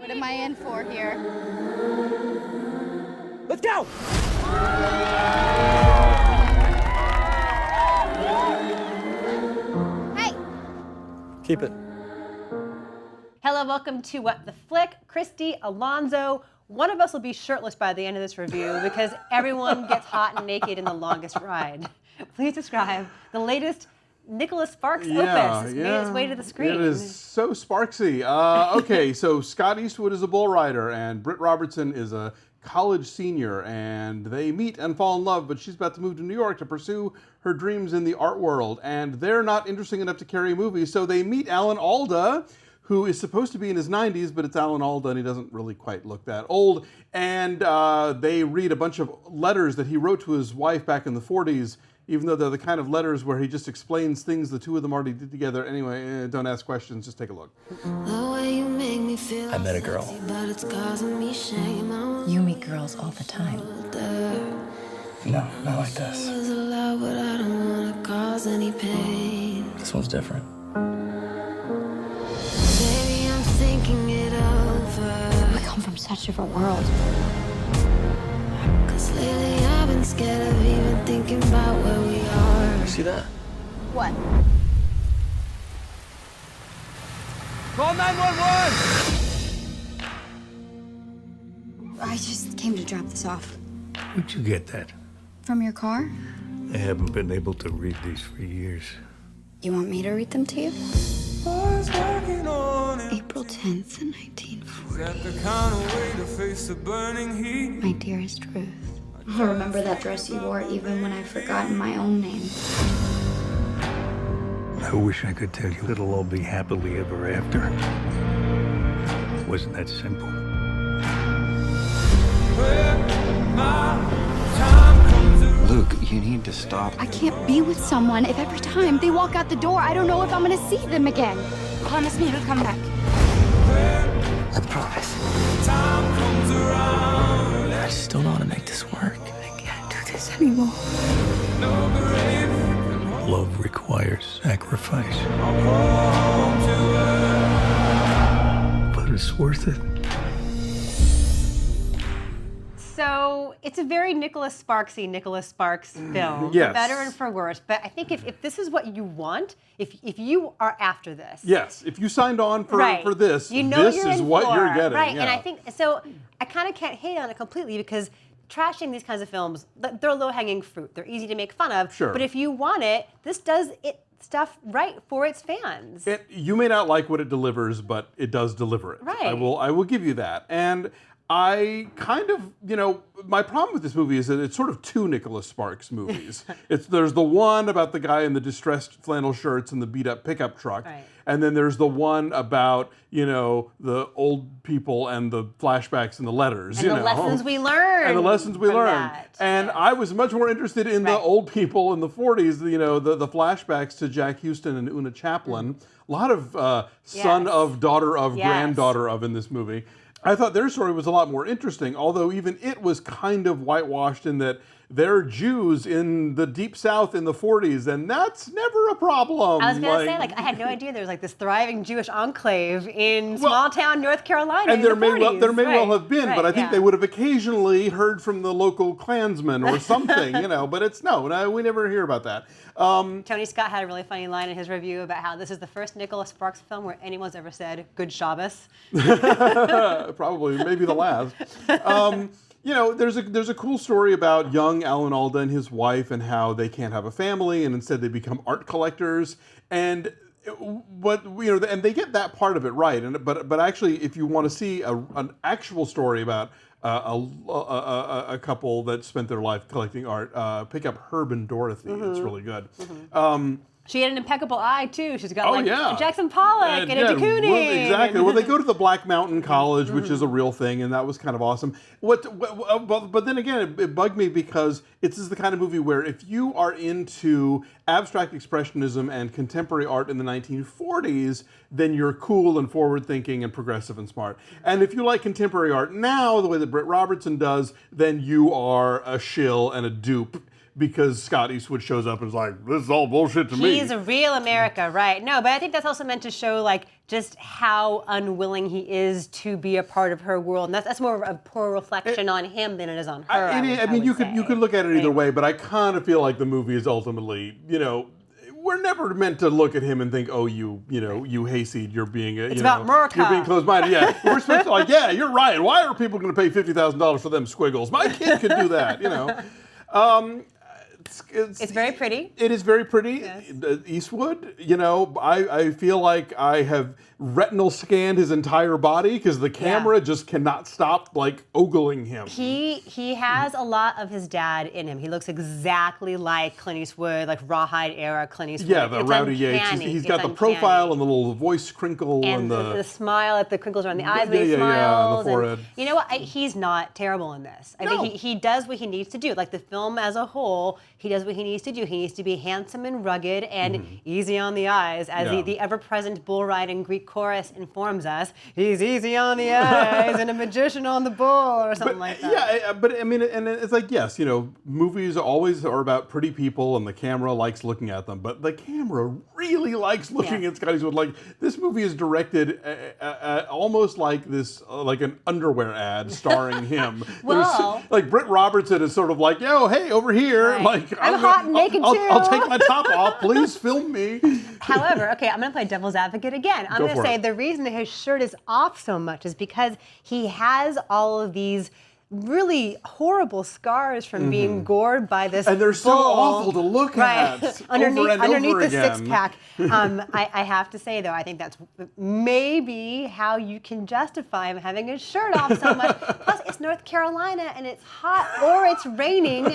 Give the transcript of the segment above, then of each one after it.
What am I in for here? Let's go! Hey! Keep it. Hello, welcome to What the Flick. Christy, Alonzo. One of us will be shirtless by the end of this review because everyone gets hot and naked in the longest ride. Please describe the latest Nicholas Sparks opus. It's made its way to the screen. It is so Sparksy. Okay, so Scott Eastwood is a bull rider, and Britt Robertson is a college senior, and they meet and fall in love, but she's about to move to New York to pursue her dreams in the art world, and they're not interesting enough to carry a movie, so they meet Alan Alda, who is supposed to be in his 90s, but it's Alan Alda, and he doesn't really quite look that old, and they read a bunch of letters that he wrote to his wife back in the 40s, even though they're the kind of letters where he just explains things the two of them already did together. Anyway, don't ask questions, just take a look. I met a girl. You meet girls all the time. No, not like this. This one's different. We come from such different worlds. Scared of even thinking about where we are. See that? What? Call 911! I just came to drop this off. Where'd you get that? From your car? I haven't been able to read these for years. You want me to read them to you? April 10th, 1940. My dearest Ruth. I'll remember that dress you wore even when I've forgotten my own name. I wish I could tell you it'll all be happily ever after. It wasn't that simple. Luke, you need to stop. I can't be with someone if every time they walk out the door, I don't know if I'm gonna see them again. Promise me you'll come back. I promise. I still know how to make this work. I can't do this anymore. Love requires sacrifice. But it's worth it. So it's a very Nicholas Sparks film, Yes. for better and for worse. But I think if this is what you want, if you are after this, Yes, if you signed on for this, you know this you're is in what for, you're getting. right? Yeah. And I think so. I kind of can't hate on it completely because trashing these kinds of films, they're low-hanging fruit. They're easy to make fun of. Sure. But if you want it, this does stuff right for its fans. You may not like what it delivers, but it does deliver it. Right. I will give you that. And I kind of, my problem with this movie is that it's sort of two Nicholas Sparks movies. There's the one about the guy in the distressed flannel shirts and the beat up pickup truck. Right. And then there's the one about, the old people and the flashbacks and the letters. And the lessons we learned. And the lessons we from learned. that. And Yes. I was much more interested in the Right. old people in the 40s, the flashbacks to Jack Houston and Una Chaplin. A lot of son Yes. of, daughter of, Yes. granddaughter of in this movie. I thought their story was a lot more interesting, although even it was kind of whitewashed in that they're Jews in the Deep South in the 40s, and that's never a problem. I was going to say, I had no idea there was this thriving Jewish enclave in small town North Carolina and in there the may 40s. well Right. have been, but I think they would have occasionally heard from the local Klansman or something, but it's no, we never hear about that. Tony Scott had a really funny line in his review about how this is the first Nicholas Sparks film where anyone's ever said, "Good Shabbos." Probably, maybe the last. There's a cool story about young Alan Alda and his wife and how they can't have a family and instead they become art collectors. And and they get that part of it right. But actually, if you want to see an actual story about a couple that spent their life collecting art, pick up Herb and Dorothy. It's really good. She had an impeccable eye too. She's got a Jackson Pollock and a de Kooning. Well, exactly. Well, they go to the Black Mountain College, which is a real thing, and that was kind of awesome. But then again, it bugged me because this is the kind of movie where if you are into abstract expressionism and contemporary art in the 1940s, then you're cool and forward-thinking and progressive and smart. And if you like contemporary art now, the way that Britt Robertson does, then you are a shill and a dupe. because Scott Eastwood shows up and is like, this is all bullshit to me. He's a real America, right? No, but I think that's also meant to show like just how unwilling he is to be a part of her world, and that's more of a poor reflection on him than it is on her. I mean, you could look at it either way, but I kind of feel like the movie is ultimately, we're never meant to look at him and think, oh, you hayseed, you're being it's about America. You're being closed-minded. Yeah, we're supposed to like, yeah, you're right. Why are people going to pay $50,000 for them squiggles? My kid could do that, It's very pretty. It is very pretty. Yes. Eastwood, I feel like I have retinal scanned his entire body because the camera just cannot stop like ogling him. He has a lot of his dad in him. He looks exactly like Clint Eastwood, like rawhide era Clint Eastwood. Yeah, the Rowdy Yates. He's got the profile and the little voice crinkle and the smile, at the crinkles around the eyes when he smiles. Yeah, and the forehead. And you know what? He's not terrible in this. I think he does what he needs to do. Like the film as a whole, he does what he needs to do. He needs to be handsome and rugged and easy on the eyes, as the ever-present bull riding Greek chorus informs us. He's easy on the eyes and a magician on the bull, or something like that. Yeah, but I mean, and it's like, yes, movies always are about pretty people, and the camera likes looking at them, but the camera really likes looking at Scott Eastwood. Like, this movie is directed almost like this, like an underwear ad starring him. Well, like Britt Robertson is sort of like, yo, hey, over here, right. like I'm hot and naked too. I'll take my top off. Please film me. However, okay, I'm going to play devil's advocate again. I'm going to say the reason that his shirt is off so much is because he has all of these really horrible scars from being gored by this and they're so bull. awful to look at underneath the again. six-pack. I have to say, though, I think that's maybe how you can justify him having his shirt off so much. Plus, it's North Carolina, and it's hot, or it's raining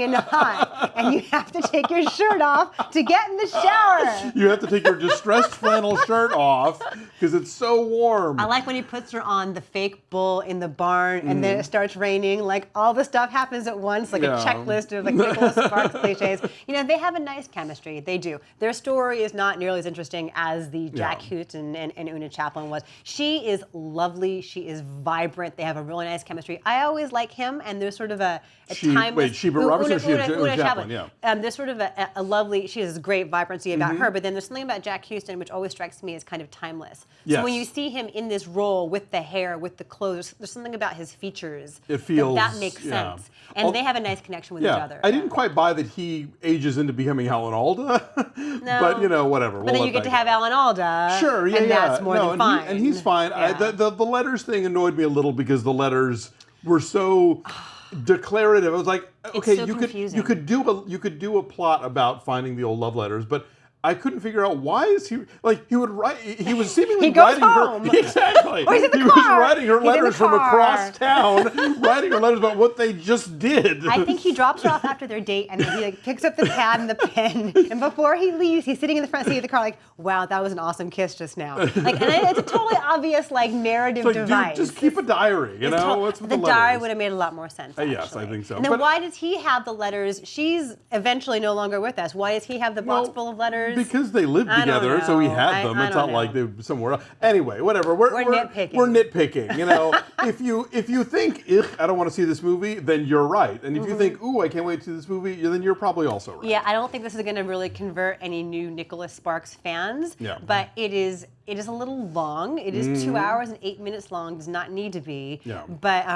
and hot, and you have to take your shirt off to get in the shower. You have to take your distressed flannel shirt off because it's so warm. I like when he puts her on the fake bull in the barn, and then it starts raining. Like, all the stuff happens at once, like a checklist of like Nicholas Sparks cliches. They have a nice chemistry. They do. Their story is not nearly as interesting as the Jack Hoot and Una Chaplin was. She is lovely. She is vibrant. They have a really nice chemistry. I always like him, and there's sort of a timeless... Wait, Sheba Robertson or Una Chaplin? Yeah. There's sort of a lovely... She has great vibrancy about her, but then there's something about Jack Houston which always strikes me as kind of timeless. So when you see him in this role with the hair, with the clothes, there's something about his features it feels, that makes sense. And they have a nice connection with each other. I didn't quite buy that he ages into becoming Alan Alda, no. But whatever. But then you get to have Alan Alda. Sure, and that's more than fine. And he's fine. Yeah. The letters thing annoyed me a little because the letters were so declarative. I was like, okay, so you could do a plot about finding the old love letters, but I couldn't figure out why is he like he would write. He was seemingly writing home. her exactly. Or he's in the he car. was writing her He's in the letters from car. across town, writing her letters about what they just did. I think he drops her off after their date, and then he picks up the pad and the pen, and before he leaves, he's sitting in the front seat of the car, like, "Wow, that was an awesome kiss just now." Like, and it's a totally obvious narrative like, device. Dude, just keep a diary. What's with the the diary would have made a lot more sense. Yes, I think so. And then why does he have the letters? She's eventually no longer with us. Why does he have the box full of letters? Because they lived together, so he had them. It's not like they were somewhere else. Anyway, whatever. We're nitpicking. We're nitpicking. If you think I don't want to see this movie, then you're right. And if you think, ooh, I can't wait to see this movie, then you're probably also right. Yeah, I don't think this is going to really convert any new Nicholas Sparks fans. Yeah. But it is a little long. It is 2 hours and 8 minutes long. Does not need to be. Yeah. But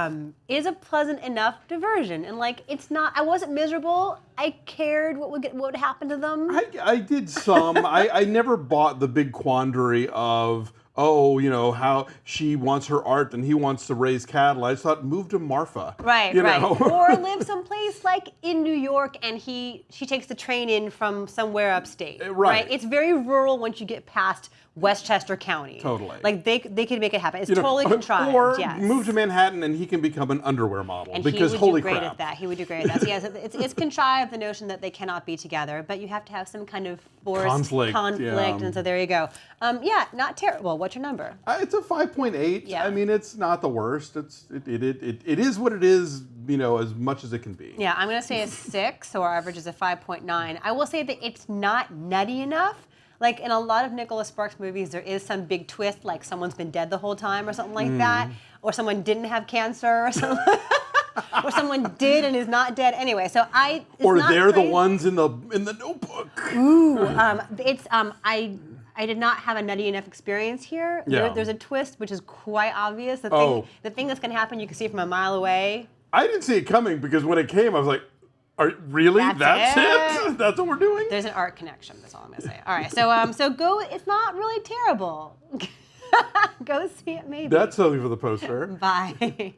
it is a pleasant enough diversion, and it's not. I wasn't miserable. I cared what would happen to them. I did some. I never bought the big quandary of, how she wants her art and he wants to raise cattle. I just thought, move to Marfa. Right. Or live someplace like in New York, and she takes the train in from somewhere upstate. Right. It's very rural once you get past Westchester County. Totally. They could make it happen. It's totally contrived. Or move to Manhattan and he can become an underwear model. And because he would do great at that. He would do great at that. So yes, it's contrived, the notion that they cannot be together, but you have to have some kind of forced conflict. And so there you go. Not terrible. What's your number? It's a 5.8. Yeah. I mean, it's not the worst. It is what it is, as much as it can be. Yeah, I'm going to say a 6, so our average is a 5.9. I will say that it's not nutty enough. Like in a lot of Nicholas Sparks movies, there is some big twist, like someone's been dead the whole time or something like that, or someone didn't have cancer or something. or someone did and is not dead. Anyway, so Or not they're the crazy. ones in the notebook. Ooh, I did not have a nutty enough experience here. Yeah. There's a twist which is quite obvious. The thing that's going to happen, you can see from a mile away. I didn't see it coming because when it came, I was like, really? That's it? That's what we're doing? There's an art connection. That's all I'm going to say. All right, so go. It's not really terrible. Go see it, maybe. That's something for the poster. Bye.